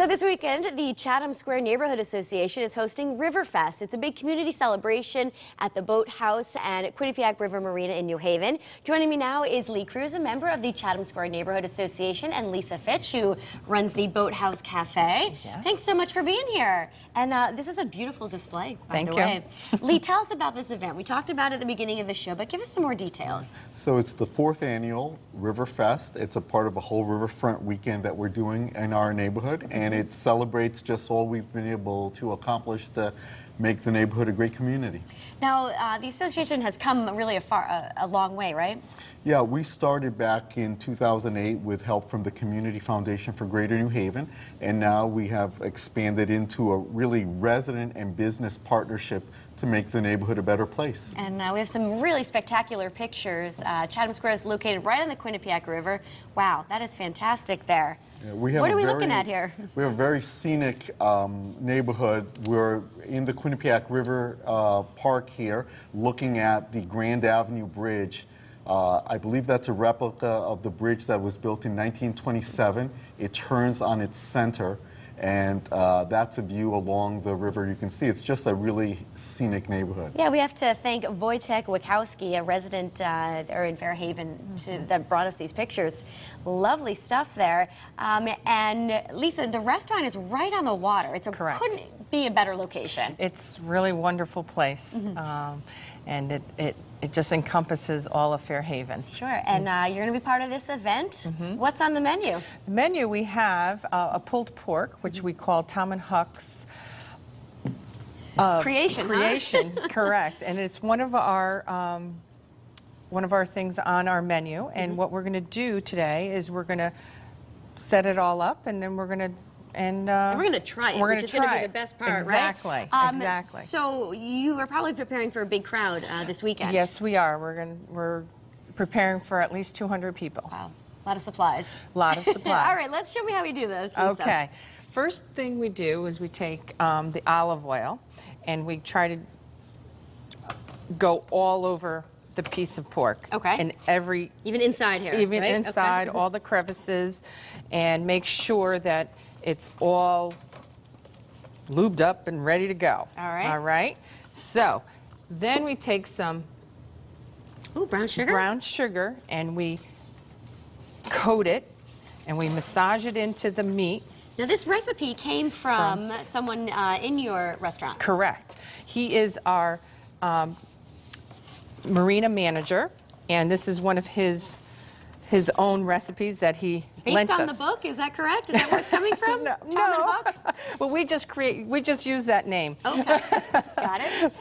So this weekend, the Chatham Square Neighborhood Association is hosting Riverfest. It's a big community celebration at the Boathouse and Quinnipiac River Marina in New Haven. Joining me now is Lee Cruz, a member of the Chatham Square Neighborhood Association, and Lisa Fitch, who runs the Boathouse Cafe. Yes. Thanks so much for being here. And this is a beautiful display, by the way. Thank you. Lee, tell us about this event. We talked about it at the beginning of the show, but give us some more details. So it's the 4th annual Riverfest. It's a part of a whole riverfront weekend that we're doing in our neighborhood, and it celebrates just all we've been able to accomplish to make the neighborhood a great community. Now, the association has come really a long way, right? Yeah, we started back in 2008 with help from the Community Foundation for Greater New Haven, and now we have expanded into a really resident and business partnership to make the neighborhood a better place. And we have some really spectacular pictures. Chatham Square is located right on the Quinnipiac River. Wow, that is fantastic there. Yeah, what are we looking at here? We have a very scenic neighborhood. We're in the Quinnipiac River Park here, looking at the Grand Avenue Bridge. I believe that's a replica of the bridge that was built in 1927. It turns on its center, and that's a view along the river. You can see it's just a really scenic neighborhood. Yeah, we have to thank Wojtek Wachowski, a resident there in Fairhaven, that brought us these pictures. Lovely stuff there. And Lisa, the restaurant is right on the water. Correct. Couldn't be a better location. It's really wonderful place, and it just encompasses all of Fairhaven. Sure, and you're going to be part of this event. What's on the menu? The menu, we have a pulled pork, which we call Tom and Huck's creation. Correct, and it's one of our things on our menu. And what we're going to do today is we're going to set it all up, and then we're going to and we're going to try it, which is going to be the best part, exactly, right? Exactly. So you are probably preparing for a big crowd this weekend. Yes, we are. We're preparing for at least 200 people. Wow, a lot of supplies. A lot of supplies. All right, let's show me how we do this. Lisa. Okay. First thing we do is we take the olive oil, and we try to go all over the piece of pork. Okay. And even inside here. Even right? inside, okay. all the crevices, and make sure that it's all lubed up and ready to go. All right. All right. So then we take some brown sugar. Brown sugar, and we coat it, and we massage it into the meat. Now this recipe came from someone in your restaurant. Correct. He is our marina manager, and this is one of his own recipes that he lent us. Based on the book, is that correct? Is that where it's coming from? No. Tom and Huck? Well, we just use that name. Okay, got it.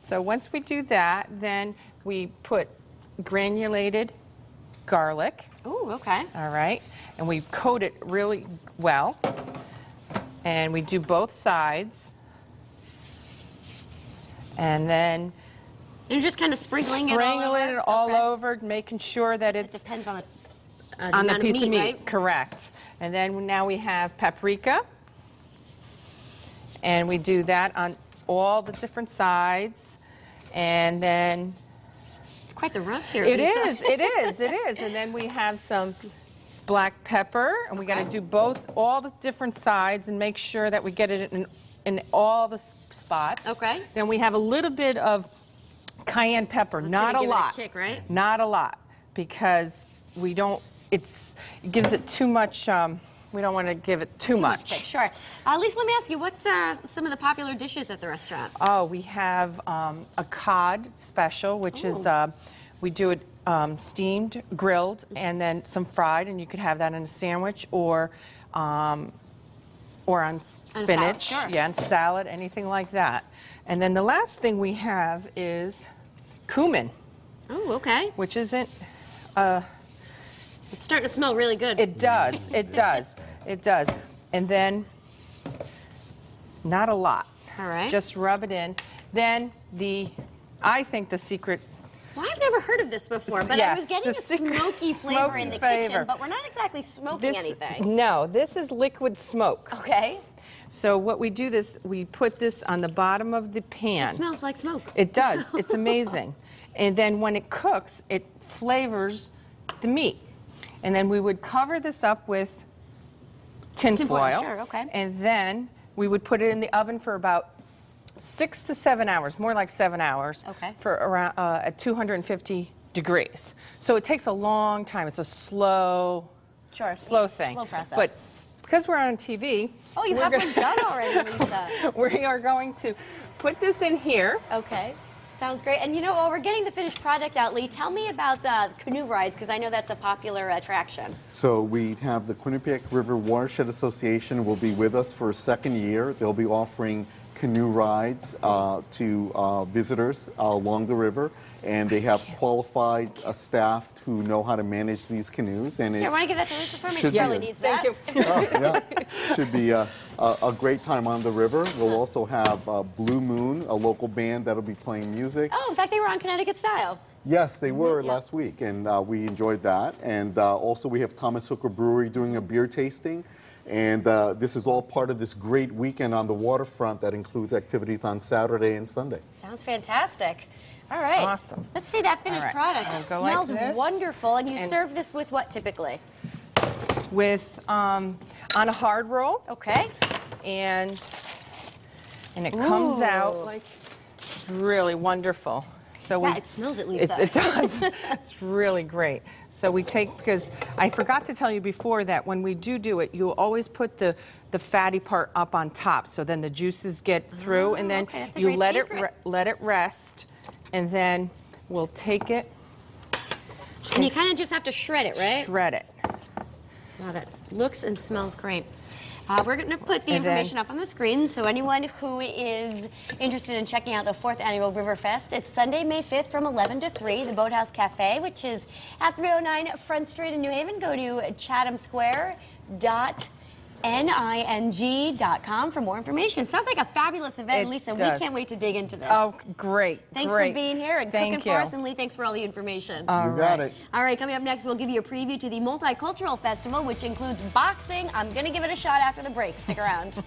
So once we do that, then we put granulated garlic. Oh, okay. All right, and we coat it really well, and we do both sides, and then you're just kind of sprinkling it all over, making sure that it depends on the piece of meat, right? Correct. And then now we have paprika, and we do that on all the different sides, and then it's quite the rub here. It is. And then we have some black pepper, and we got to do all the different sides, and make sure that we get it in all the spots. Okay. Then we have a little bit of cayenne pepper, not a lot. It a kick, right? Not a lot, because we don't. It gives it too much. We don't want to give it too much. Kick, sure. Lisa, let me ask you, what's some of the popular dishes at the restaurant? Oh, we have a cod special, which is we do it steamed, grilled, and then some fried, and you could have that in a sandwich or on spinach, sure. Yeah, and salad, anything like that. And then the last thing we have is cumin. Oh, okay. Which isn't. It's starting to smell really good. It does. It does. It does. And then, not a lot. All right. Just rub it in. Then I think the secret. Well, I've never heard of this before, but I was getting a smoky flavor in the kitchen, but we're not exactly smoking anything. No, this is liquid smoke. Okay. So what we do we put this on the bottom of the pan. It smells like smoke. It does. It's amazing. And then when it cooks, it flavors the meat. And then we would cover this up with tin foil. Sure, okay. And then we would put it in the oven for about 6 to 7 hours, more like 7 hours, Okay. for around at 250 degrees. So it takes a long time. It's a slow thing. Slow process. But because we're on TV, Oh, you have one done already, Lisa. we are going to put this in here. Okay. Sounds great. And you know, while we're getting the finished product out, Lee, tell me about the canoe rides, because I know that's a popular attraction. So we have the Quinnipiac River Watershed Association will be with us for a second year. They'll be offering canoe rides to visitors along the river, and they have qualified staff who know how to manage these canoes. And Here, I want to give that to Lisa for me. She should be really a- needs that. Thank you. yeah, should be a great time on the river. We'll also have Blue Moon, a local band that'll be playing music. Oh, in fact, they were on Connecticut Style. Yes, they were yeah. last week, and we enjoyed that. And also we have Thomas Hooker Brewery doing a beer tasting. And this is all part of this great weekend on the waterfront that includes activities on Saturday and Sunday. Sounds fantastic. All right. Awesome. Let's see that finished All right. product. I'll It go like smells this. wonderful. And you And- serve this with what typically? With on a hard roll, Okay. and it comes out Ooh. like it's really wonderful. So Yeah, it smells it, Lisa. It does. It's really great. So we take, because I forgot to tell you before that when we do it, you always put the fatty part up on top, so then the juices get through, and then okay, that's a you great let secret. let it rest, and then we'll take it, And you kind of just have to shred it, right? shred it. Wow, that looks and smells great. We're going to put the And then- information up on the screen, so anyone who is interested in checking out the 4th Annual Riverfest, it's Sunday, May 5th from 11 to 3, the Boathouse Cafe, which is at 309 Front Street in New Haven. Go to chathamsquare.ning.com for more information. Sounds like a fabulous event, It Lisa. does. We can't wait to dig into this. Oh, great. Thanks great. for being here and Thank cooking for us, and Lee, thanks for all the information. You got it. All right, coming up next, we'll give you a preview to the Multicultural Festival, which includes boxing. I'm going to give it a shot after the break. Stick around.